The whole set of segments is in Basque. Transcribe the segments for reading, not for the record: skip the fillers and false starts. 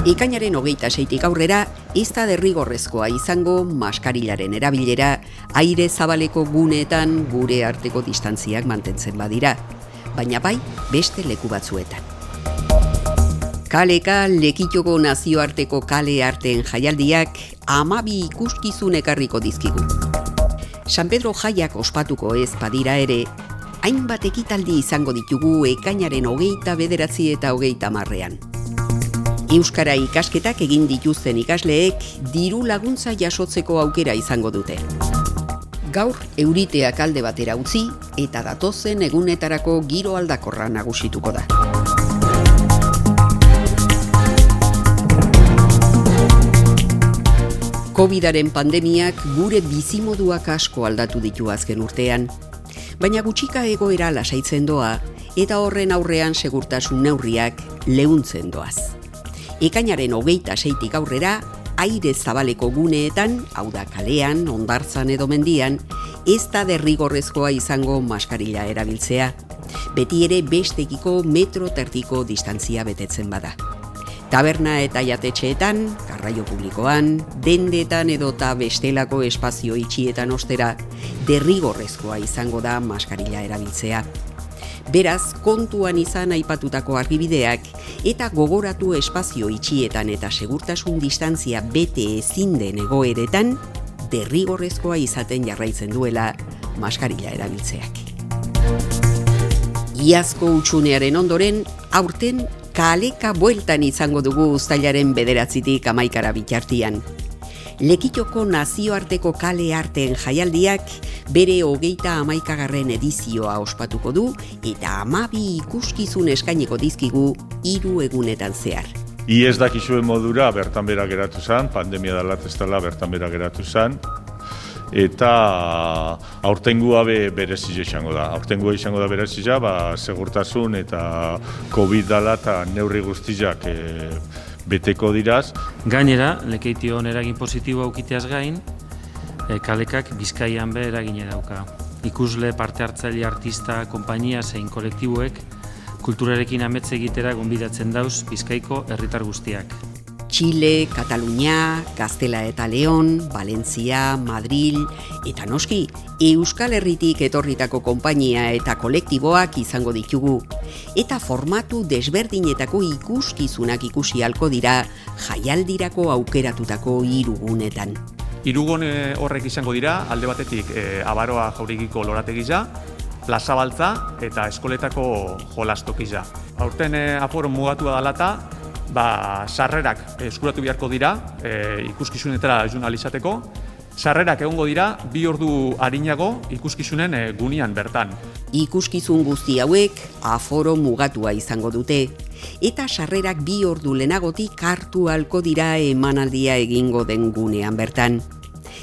Ekainaren 26tik aurrera, ez da derrigorrezkoa izango maskarilaren erabilera aire zabaleko guneetan gure arteko distantziak mantentzen badira, baina bai beste leku batzuetan. Kaleka Lekitoko nazioarteko kale arteen jaialdiak 12 ikuskizun ekarriko dizkigu. San Pedro jaiak ospatuko ez badira ere, hainbat ekitaldi izango ditugu ekainaren 29 eta 30. Euskara ikasketak egin dituzten ikasleek diru laguntza jasotzeko aukera izango dute. Gaur euriteak alde batera utzi eta datozen egunetarako giro aldakorra nagusituko da. Covidaren pandemiak gure bizimoduak asko aldatu ditu azken urtean, baina gutxika egoera lasaitzen doa eta horren aurrean segurtasun neurriak leuntzen doaz. Ekainaren 26tik aurrera, aire zabaleko guneetan, hau da kalean, hondartzan edo mendian, ez da derrigorrezkoa izango maskarila erabiltzea. Beti ere bestekiko metro tertiko distantzia betetzen bada. Taberna eta jatetxeetan, garraio publikoan, dendetan edota bestelako espazio itxietan ostera, derrigorrezkoa izango da maskarila erabiltzea. Beraz, kontuan izan aipatutako argibideak eta gogoratu espazio itxietan eta segurtasun distantzia bete ezin den egoeretan, derrigorrezkoa izaten jarraitzen duela maskarila erabiltzeak. Iazko hutsunearen ondoren, aurten kaleka bueltan izango dugu uztailaren 9tik 11 bitartian. Lekitoko nazioarteko kale arteen jaialdiak bere 31. edizioa ospatuko du eta 12 ikuskizun eskainiko dizkigu 3 egunetan zehar. Ez dakizuen modura bertan bera geratu zen, pandemia dela testala bertan bera geratu zen, eta aurtengua berezia izango da. Aurtengua izango da berezia, segurtasun eta COVID dela eta neurri guztiak beteko diraz. Gainera, Lekeition eragin positiboa aukiteaz gain, kalekak Bizkaian be eragina dauka. Ikusle, parte hartzaile, artista, konpainia zein kolektiboek kulturarekin amets egitera gonbidatzen dauz Bizkaiko herritar guztiak. Txile, Katalunia, Gaztela eta Leon, Valentzia, Madril eta noski, Euskal Herritik etorritako konpainia eta kolektiboak izango ditugu. Eta formatu desberdinetako ikuskizunak ikusi ahalko dira jaialdirako aukeratutako 3 gunetan. 3 gune horrek izango dira, alde batetik Abaroa Jauregiko lorategia, Plaza Baltza eta eskoletako jolastokia. Aurten aforo mugatua dalata, sarrerak eskuratu beharko dira, ikuskizunetara joan ahal izateko. Sarrerak egongo dira 2 ordu arinago ikuskizunen gunean bertan. Ikuskizun guzti hauek aforo mugatua izango dute, eta sarrerak 2 ordu lehenagotik hartu ahalko dira emanaldia egingo den gunean bertan.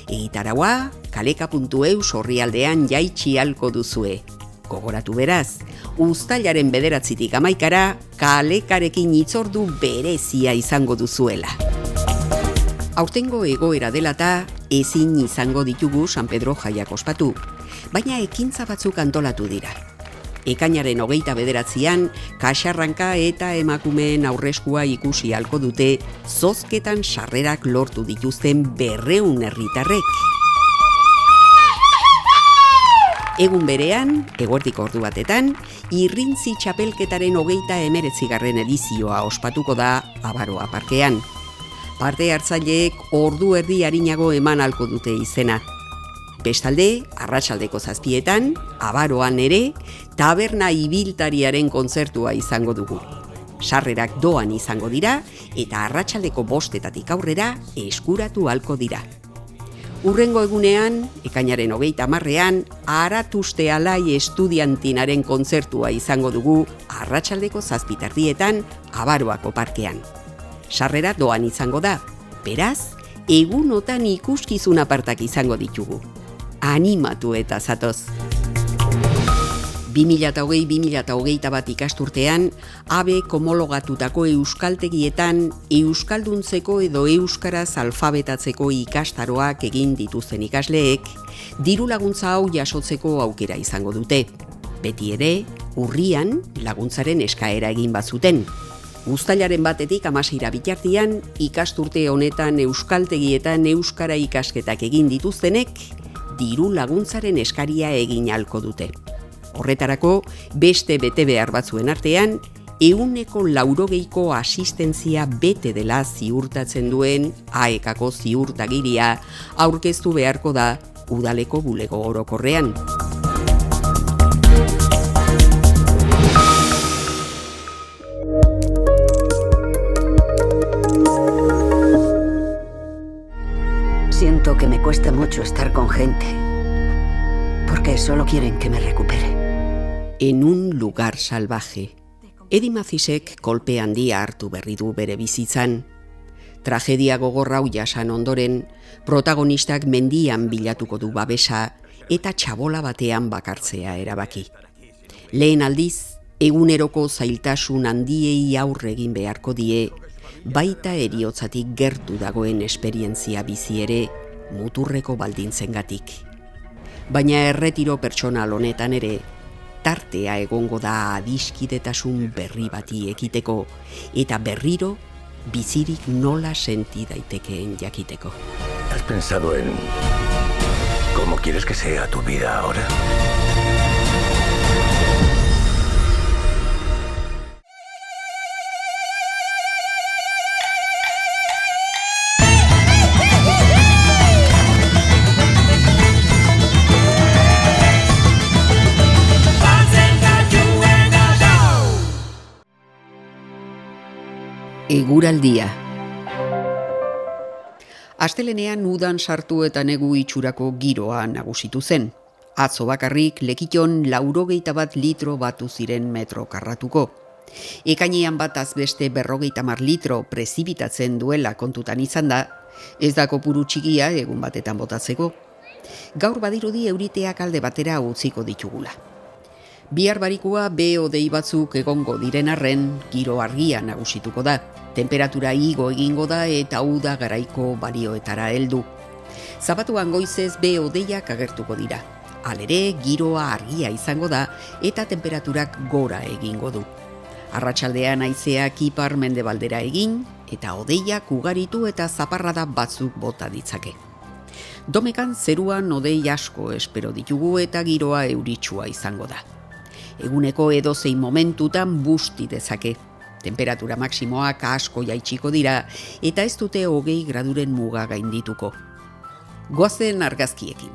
Egitaraua, kaleka.eus orrialdean jaitsi ahalko duzue. Gogoratu beraz, uztailaren 9tik 11 kalekarekin hitzordu berezia izango duzuela. Aurtengo egoera delata ezin izango ditugu San Pedro jaiak ospatu, baina ekintza batzuk antolatu dira. Ekainaren 29an, kaxarranka eta emakumeen aurreskua ikusi ahalko dute zozketan sarrerak lortu dituzten 200 herritarrek. Egun berean, eguerdiko ordu batetan, irrintzi txapelketaren 39. edizioa ospatuko da Abaroa parkean. Parte hartzaileek ordu erdi arinago eman ahalko dute izena. Bestalde, arratsaldeko 7etan, Abaroan ere, taberna ibiltariaren kontzertua izango dugu. Sarrerak doan izango dira eta arratsaldeko 5etatik aurrera eskuratu ahalko dira. Urrengo egunean, ekainaren 30an, Aratuste Alai estudiantinaren kontzertua izango dugu arratsaldeko 7:30 Abaroako parkean. Sarrera doan izango da, beraz, egunotan ikuskizun apartak izango ditugu. Animatu eta zatoz! 2020-2021 ikasturtean, ABEK homologatutako euskaltegietan euskalduntzeko edo euskaraz alfabetatzeko ikastaroak egin dituzten ikasleek, diru laguntza hau jasotzeko aukera izango dute. Beti ere, urrian laguntzaren eskaera egin bazuten. Uztailaren 1-tik 16 bitartean, ikasturte honetan euskaltegietan euskara ikasketak egin dituztenek, diru laguntzaren eskaria egin ahalko dute. Horretarako, beste betebehar batzuen artean, 180ko asistentzia bete dela ziurtatzen duen AEKako ziurtagiria aurkeztu beharko da udaleko bulego orokorrean. Siento que me cuesta mucho estar con gente, porque solo quieren que me recupere. En un lugar salvaje. Edi Mazisek kolpe handia hartu berri du bere bizitzan. Tragedia gogorra hau jasan ondoren, protagonistak mendian bilatuko du babesa eta txabola batean bakartzea erabaki. Lehen aldiz, eguneroko zailtasun handiei aurre egin beharko die, baita heriotzatik gertu dagoen esperientzia bizi ere muturreko baldintzengatik. Baina erretiro pertsonal honetan ere, tartea egongo da adiskidetasun berri bati ekiteko eta berriro bizirik nola senti daitekeen jakiteko. ¿Has pensado en cómo quieres que sea tu vida ahora? Eguraldia. Astelenean udan sartu eta negu itxurako giroa nagusitu zen. Atzo bakarrik Lekiton 81 litro batu ziren metro karratuko. Ekainean bataz beste 50 litro prezipitatzen duela kontutan izan da, ez da kopuru txikia egun batetan botatzeko. Gaur badirudi euriteak alde batera utziko ditugula. Bihar barikua hodei batzuk egongo diren arren, giro argia nagusituko da. Temperatura igo egingo da eta uda garaiko balioetara heldu. Zabatuan goizez hodeiak agertuko dira. Halere, giroa argia izango da eta temperaturak gora egingo du. Arratsaldean haizeak ipar mendebaldera egin eta hodeiak ugaritu eta zaparrada batzuk bota ditzake. Domekan zeruan hodei asko espero ditugu eta giroa euritsua izango da. Eguneko edozein momentutan busti dezake. Temperatura maksimoak asko jaitsiko dira eta ez dute 20 graduren muga gaindituko. Goazen argazkiekin.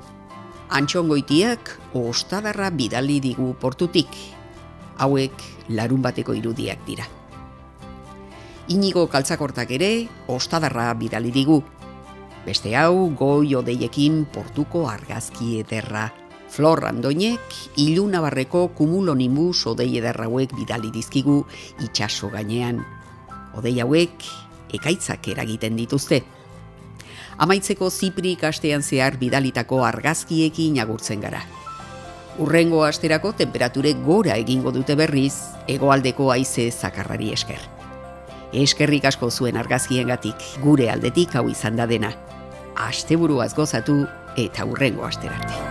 Antxongoitiak ostadarra bidali digu portutik. Hauek larunbateko irudiak dira. Inigo Kaltzakortak ere ostadarra bidali digu. Beste hau goi hodeiekin portuko argazki ederra. Flor Andoinek, Ilunabarreko kumulonimbus hodei ederra hauek bidali dizkigu itsaso gainean. Hodei hauek ekaitzak eragiten dituzte. Amaitzeko Ziprik astean zehar bidalitako argazkiekin agurtzen gara. Hurrengo asterako temperaturek gora egingo dute berriz, hegoaldeko haize zakarrari esker. Eskerrik asko zuen argazkiengatik, gure aldetik hau izan da dena. Asteburuaz gozatu eta hurrengo asterarte.